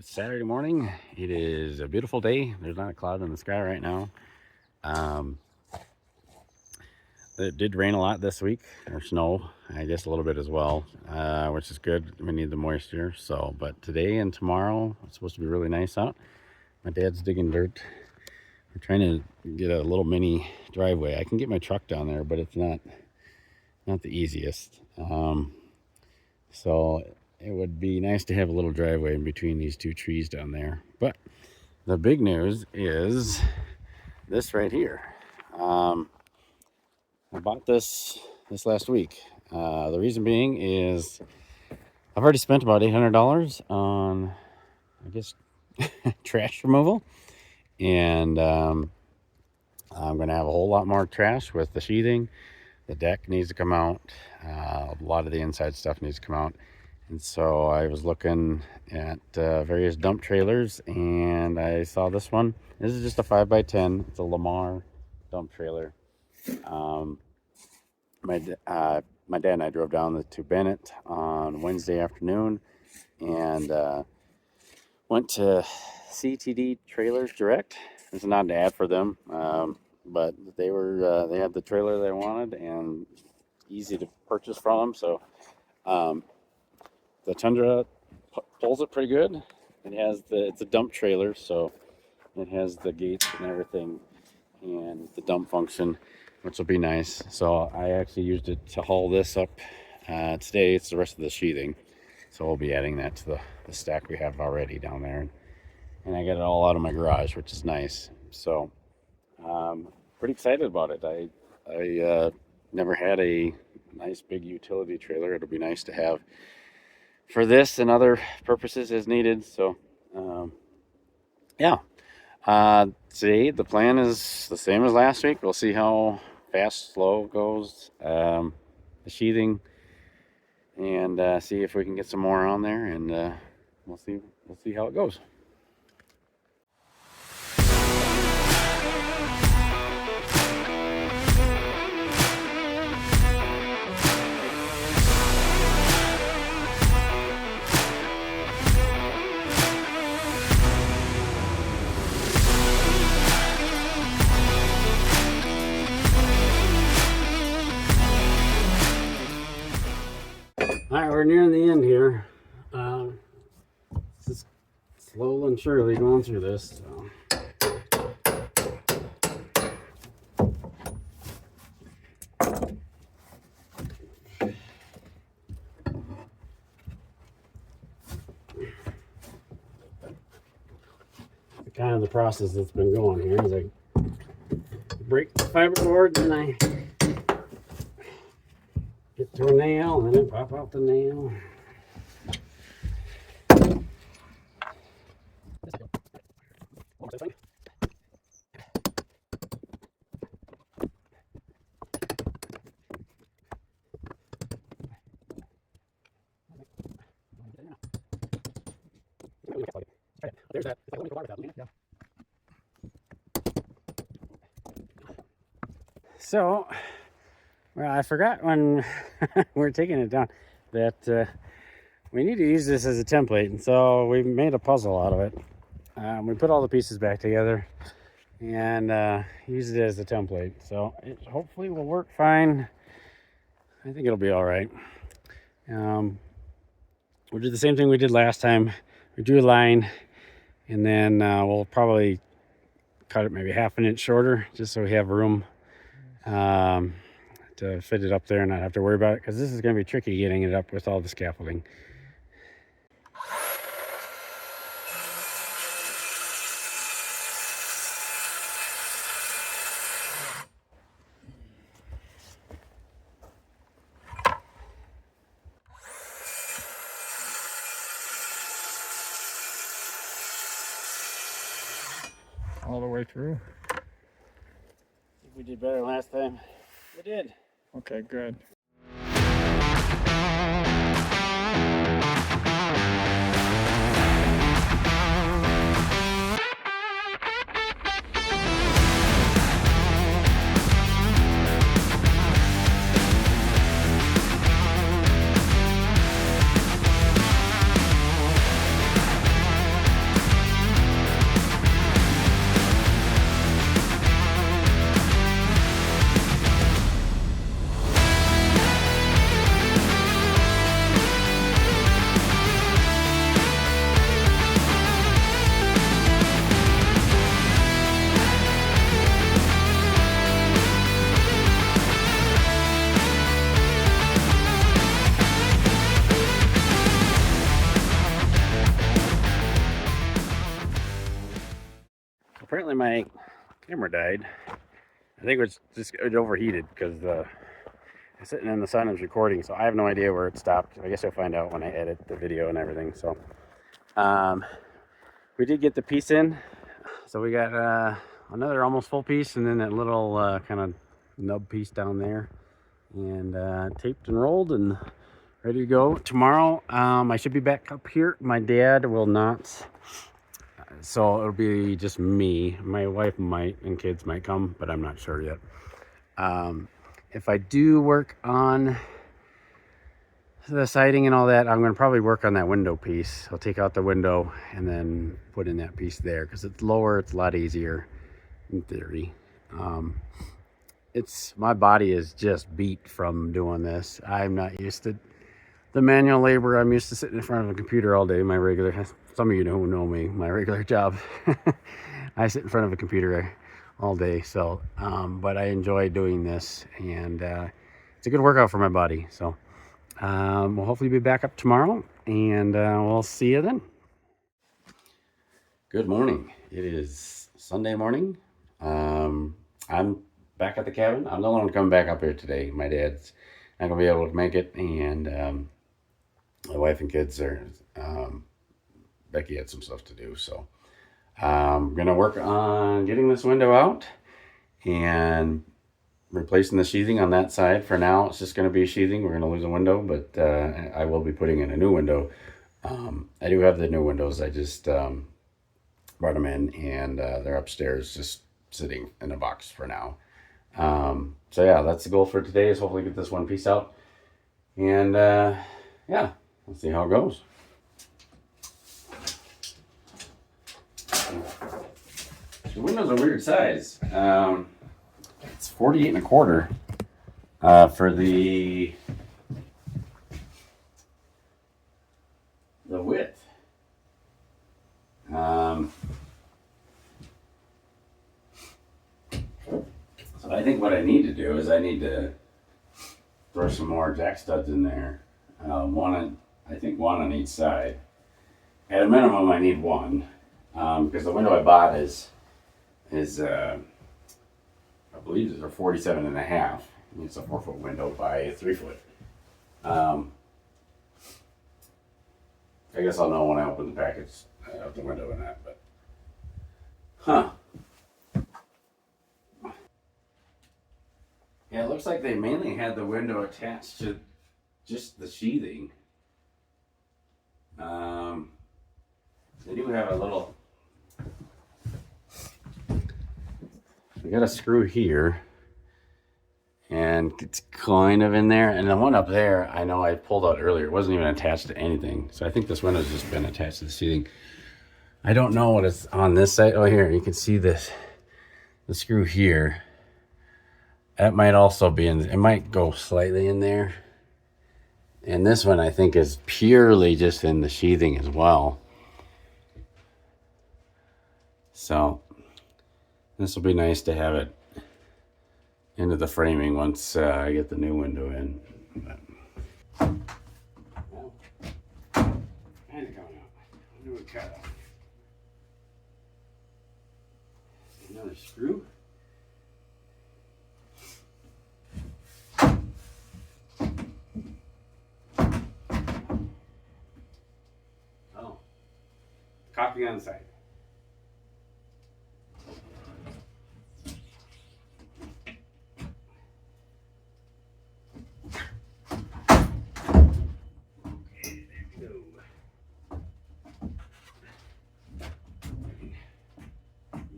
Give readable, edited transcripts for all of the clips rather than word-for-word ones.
It's Saturday morning. It is a beautiful day. There's not a cloud in the sky right now. It did rain a lot this week, or snow, I guess a little bit as well, which is good. We need the moisture. So, but today and tomorrow it's supposed to be really nice out. My dad's digging dirt. We're trying to get a little mini driveway. I can get my truck down there, but it's not the easiest. So it would be nice to have a little driveway in between these two trees down there. But the big news is this right here. I bought this last week. The reason being is I've already spent about $800 on, I guess, trash removal. And I'm going to have a whole lot more trash with the sheathing. The deck needs to come out. A lot of the inside stuff needs to come out. And so I was looking at various dump trailers, and I saw this one. This is just a 5x10. It's a Lamar dump trailer. My dad and I drove down to Bennett on Wednesday afternoon and went to CTD Trailers Direct. It's not an ad for them, but they had the trailer they wanted and easy to purchase from them. So the Tundra pulls it pretty good. It's a dump trailer, so it has the gates and everything and the dump function, which will be nice. So I actually used it to haul this up today. It's the rest of the sheathing, so we'll be adding that to the stack we have already down there. And I got it all out of my garage, which is nice. So pretty excited about it. I never had a nice big utility trailer. It'll be nice to have for this and other purposes as needed. So yeah, today the plan is the same as last week. We'll see how fast, slow goes, the sheathing, and see if we can get some more on there, and we'll see how it goes. All right, we're nearing the end here. Just slowly and surely going through this. So. Kind of the process that's been going here is I break the fiberboard and I get to a nail and then pop out the nail. There's that. Yeah. So, well, I forgot when we're taking it down that we need to use this as a template, and so we made a puzzle out of it. We put all the pieces back together and used it as a template, so it hopefully will work fine. I think it'll be all right. We'll do the same thing we did last time. We drew a line, and then we'll probably cut it maybe half an inch shorter, just so we have room to fit it up there and not have to worry about it, because this is going to be tricky getting it up with all the scaffolding. All the way through? I think we did better last time. We did. Okay, good. apparently my camera died. I think it overheated because it's sitting in the sun and recording, so I have no idea where it stopped. I guess I'll find out when I edit the video and everything. So we did get the piece in, so we got another almost full piece, and then that little kind of nub piece down there, and taped and rolled and ready to go. Tomorrow I should be back up here. My dad will not, so it'll be just me. My wife might and kids might come, but I'm not sure yet. If I do work on the siding and all that, I'm going to probably work on that window piece. I'll take out the window and then put in that piece there because it's lower. It's a lot easier in theory. My body is just beat from doing this. I'm not used to the manual labor. I'm used to sitting in front of a computer all day. Some of you know me, my regular job. I sit in front of a computer all day. So, but I enjoy doing this, and it's a good workout for my body. So, we'll hopefully be back up tomorrow, and we'll see you then. Good morning. It is Sunday morning. I'm back at the cabin. I'm the one coming back up here today. My dad's not gonna be able to make it, and my wife and kids are. Becky had some stuff to do, so I'm gonna work on getting this window out and replacing the sheathing on that side. For now, it's just gonna be sheathing. We're gonna lose a window, but I will be putting in a new window. I do have the new windows. I just brought them in, and they're upstairs, just sitting in a box for now. So yeah, that's the goal for today, is hopefully get this one piece out, and yeah, let's see how it goes. The window's a weird size. It's 48 1/4 for the width. So I think what I need to do is I need to throw some more jack studs in there. I think one on each side. At a minimum, I need one, because the window I bought is I believe it's a 47 1/2. It's a 4-foot window by a 3-foot. I guess I'll know when I open the package out the window and that, but yeah, it looks like they mainly had the window attached to just the sheathing. They do have a little. We got a screw here, and it's kind of in there. And the one up there, I know I pulled out earlier. It wasn't even attached to anything. So I think this window's just been attached to the sheathing. I don't know what it's on this side. Oh, here, you can see this, the screw here. That might also be in, it might go slightly in there. And this one, I think, is purely just in the sheathing as well. So this will be nice to have it into the framing once I get the new window in. But, well, kind of coming out. I knew it cut off. Another screw. Oh, caulking on the side.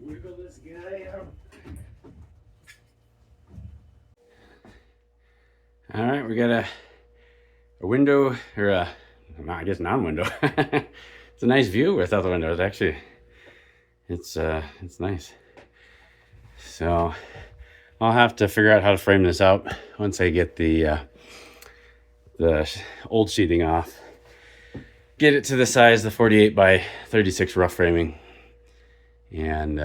Wiggle this guy out. All right, we got a window, or I guess non-window. It's a nice view without the windows. Actually, it's nice. So I'll have to figure out how to frame this out once I get the old sheathing off. Get it to the size, the 48 by 36 rough framing, and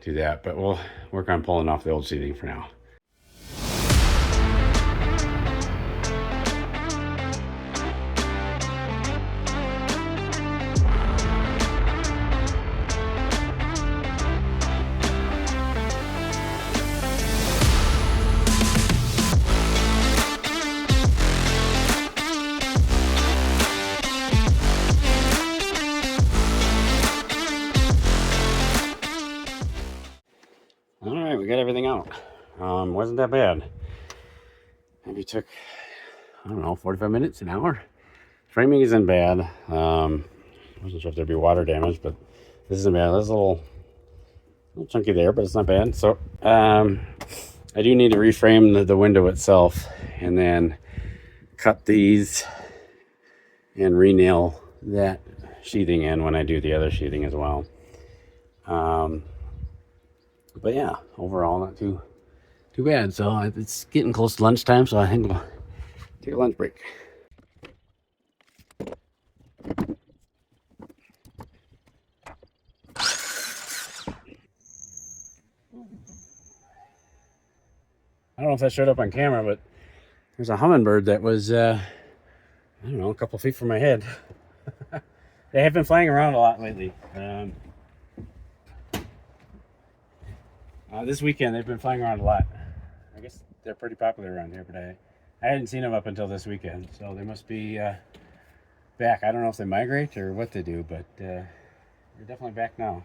do that. But we'll work on pulling off the old sheathing for now. right, we got everything out. Wasn't that bad. Maybe took, I don't know, 45 minutes, an hour. Framing isn't bad. Wasn't sure if there'd be water damage, but this isn't bad. That's a little chunky there, but it's not bad. So I do need to reframe the window itself and then cut these and re-nail that sheathing in when I do the other sheathing as well. But yeah, overall not too bad. So it's getting close to lunchtime, so I think I'll take a lunch break. I don't know if that showed up on camera, but there's a hummingbird that was, I don't know, a couple feet from my head. They have been flying around a lot lately. This weekend they've been flying around a lot. I guess they're pretty popular around here, but I hadn't seen them up until this weekend, so they must be back. I don't know if they migrate or what they do, but they're definitely back now.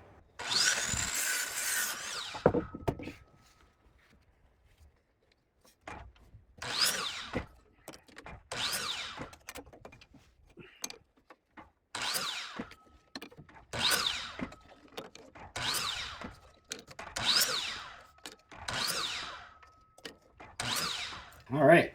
All right.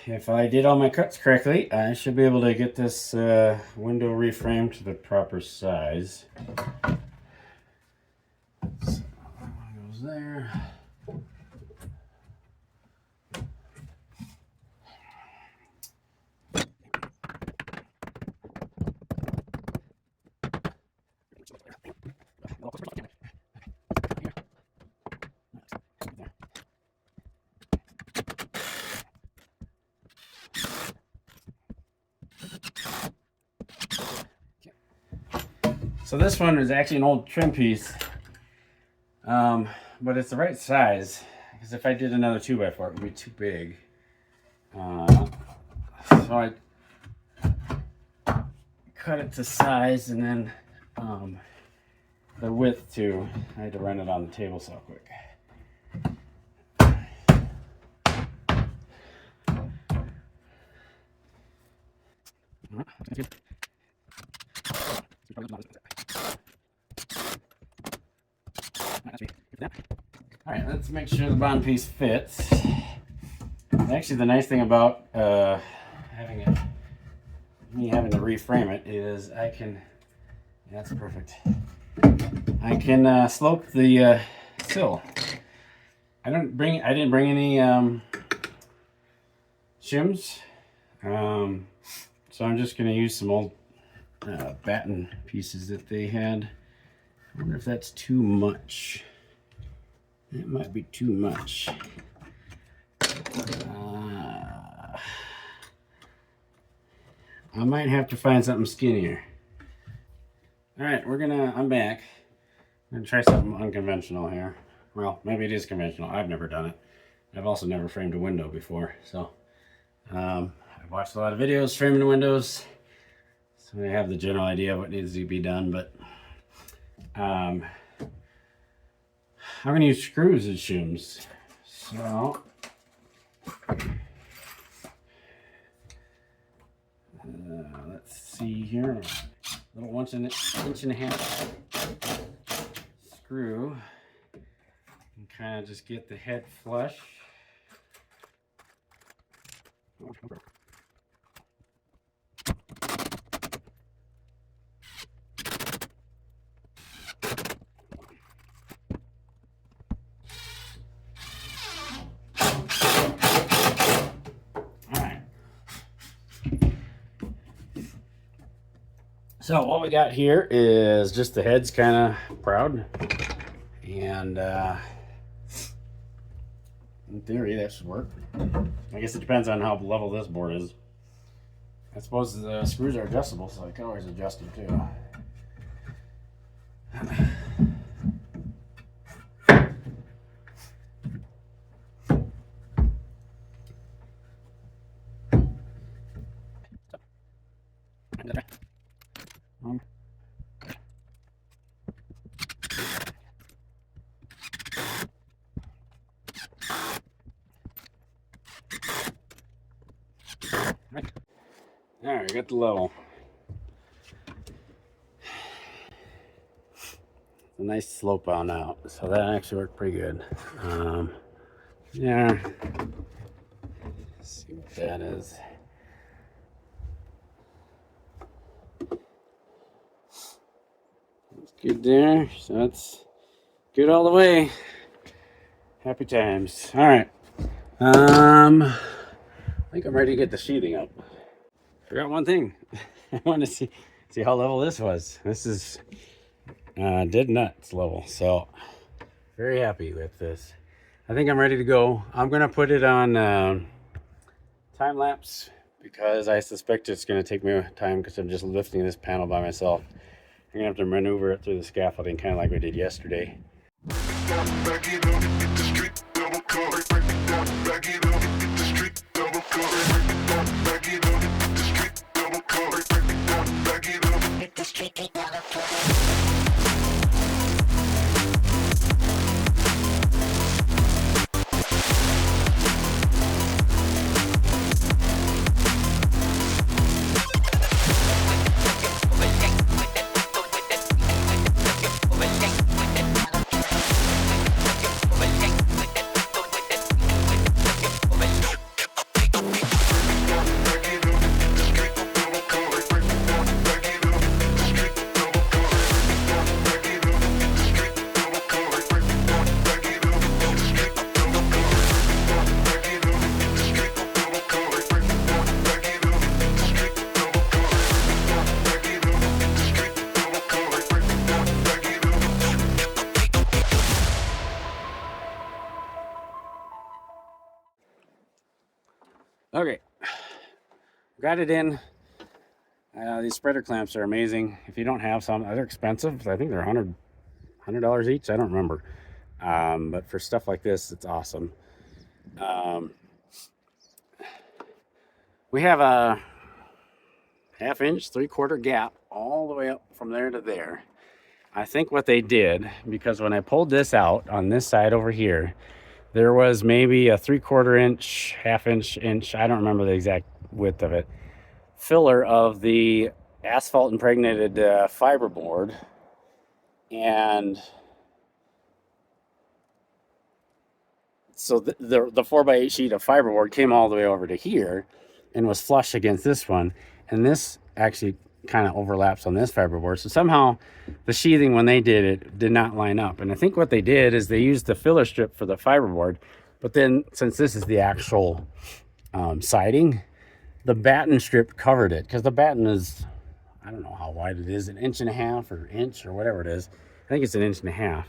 If I did all my cuts correctly, I should be able to get this window reframed to the proper size. So that goes there. So this one is actually an old trim piece, but it's the right size, because if I did another 2x4 it would be too big. So I cut it to size, and then the width too. I had to run it on the table saw quick. All right, let's make sure the bottom piece fits. Actually, the nice thing about having to reframe it is I can. Yeah, that's perfect. I can slope the sill. I didn't bring any shims, so I'm just going to use some old batten pieces that they had. I wonder if that's too much. It might be too much. I might have to find something skinnier. All right, I'm back. I'm gonna try something unconventional here. Well, maybe it is conventional. I've never done it. I've also never framed a window before. So I've watched a lot of videos framing windows, so I have the general idea of what needs to be done, but I'm gonna use screws as shims. So let's see here. A little inch and a half screw, and kind of just get the head flush. So what we got here is just the head's kind of proud, and in theory that should work. I guess it depends on how level this board is. I suppose the screws are adjustable, so I can always adjust them too. All right, got the level. A nice slope on out, so that actually worked pretty good. Yeah, let's see what that is. That's good there, so that's good all the way. Happy times. All right, I think I'm ready to get the sheathing up. Forgot one thing. I wanted to see how level this was. This is dead nuts level, so very happy with this. I think I'm ready to go. I'm gonna put it on time lapse because I suspect it's gonna take me time because I'm just lifting this panel by myself. I'm gonna have to maneuver it through the scaffolding, kind of like we did yesterday. Okay, got it in. These spreader clamps are amazing. If you don't have some, they're expensive. I think they're $100 each. I don't remember. But for stuff like this, it's awesome. We have a 1/2 inch, 3/4 gap all the way up from there to there. I think what they did, because when I pulled this out on this side over here, there was maybe a 3/4 inch, 1/2 inch, I don't remember the exact width of it, filler of the asphalt impregnated fiberboard. And so the 4x8 sheet of fiberboard came all the way over to here and was flush against this one. And this actually kind of overlaps on this fiberboard. So somehow the sheathing, when they did it, did not line up. And I think what they did is they used the filler strip for the fiberboard. But then since this is the actual siding, the batten strip covered it. Because the batten is, I don't know how wide it is, 1.5 inches or whatever it is. I think it's 1.5 inches.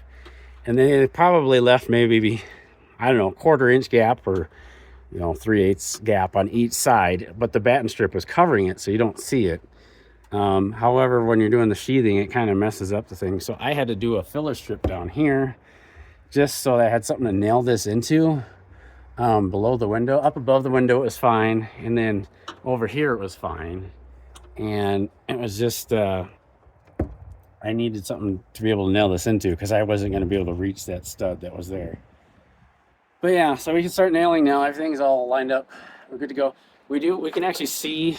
And they probably left maybe, I don't know, 1/4 inch gap or 3/8 gap on each side, but the batten strip was covering it so you don't see it. However, when you're doing the sheathing, it kind of messes up the thing. So I had to do a filler strip down here just so I had something to nail this into below the window. Up above the window it was fine, and then over here it was fine. And it was just I needed something to be able to nail this into because I wasn't going to be able to reach that stud that was there. But yeah, so we can start nailing now. Everything's all lined up. We're good to go. We can actually see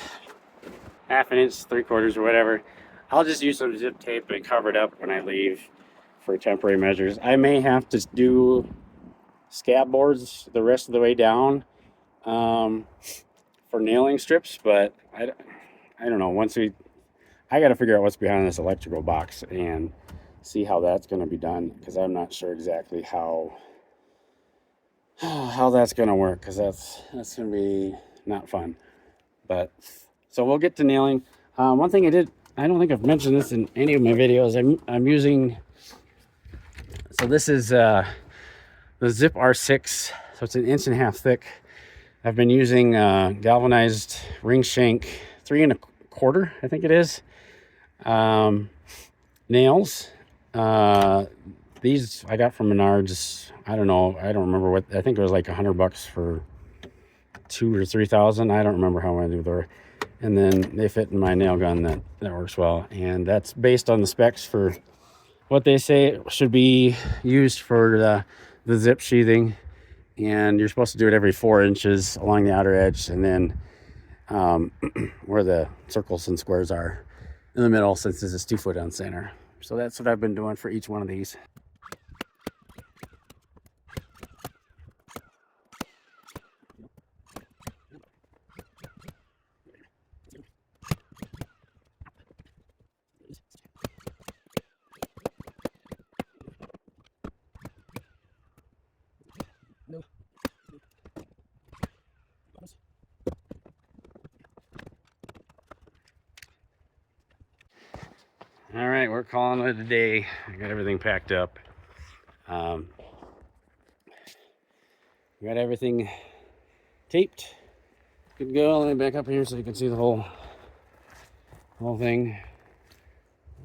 1/2 inch, 3/4 or whatever. I'll just use some zip tape and cover it up when I leave for temporary measures. I may have to do scab boards the rest of the way down for nailing strips, but I don't know. I got to figure out what's behind this electrical box and see how that's going to be done, because I'm not sure exactly how that's going to work, because that's going to be not fun. But so we'll get to nailing. One thing I don't think I've mentioned this in any of my videos. I'm using, so this is the Zip R6, so it's 1.5 inches thick. I've been using galvanized ring shank 3 1/4, I think it is, nails. These I got from Menards. I don't know. I don't remember what. I think it was like $100 for 2,000 or 3,000. I don't remember how many they were. And then they fit in my nail gun. That works well. And that's based on the specs for what they say should be used for the zip sheathing. And you're supposed to do it every 4 inches along the outer edge. And then where the circles and squares are in the middle, since this is 2 foot on center. So that's what I've been doing for each one of these. All right, we're calling it a day. I got everything packed up. Got everything taped. Good to go. Let me back up here so you can see the whole thing.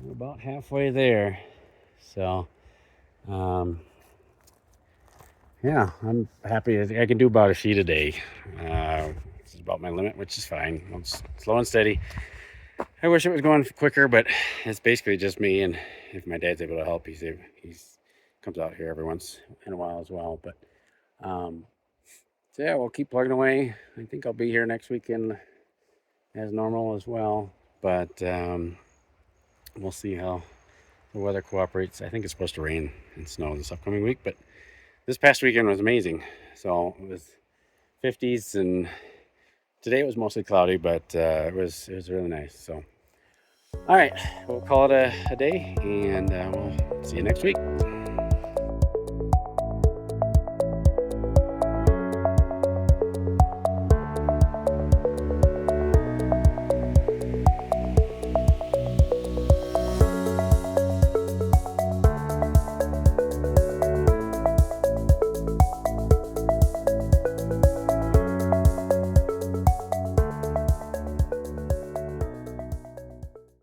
We're about halfway there. So, yeah, I'm happy. I can do about a sheet a day. This is about my limit, which is fine. It's slow and steady. I wish it was going quicker, but it's basically just me. And if my dad's able to help, he's comes out here every once in a while as well. But so yeah, we'll keep plugging away. I think I'll be here next weekend as normal as well. But we'll see how the weather cooperates. I think it's supposed to rain and snow this upcoming week, but this past weekend was amazing. So it was 50s, and today it was mostly cloudy, but it was really nice. So, all right, we'll call it a day, and we'll see you next week.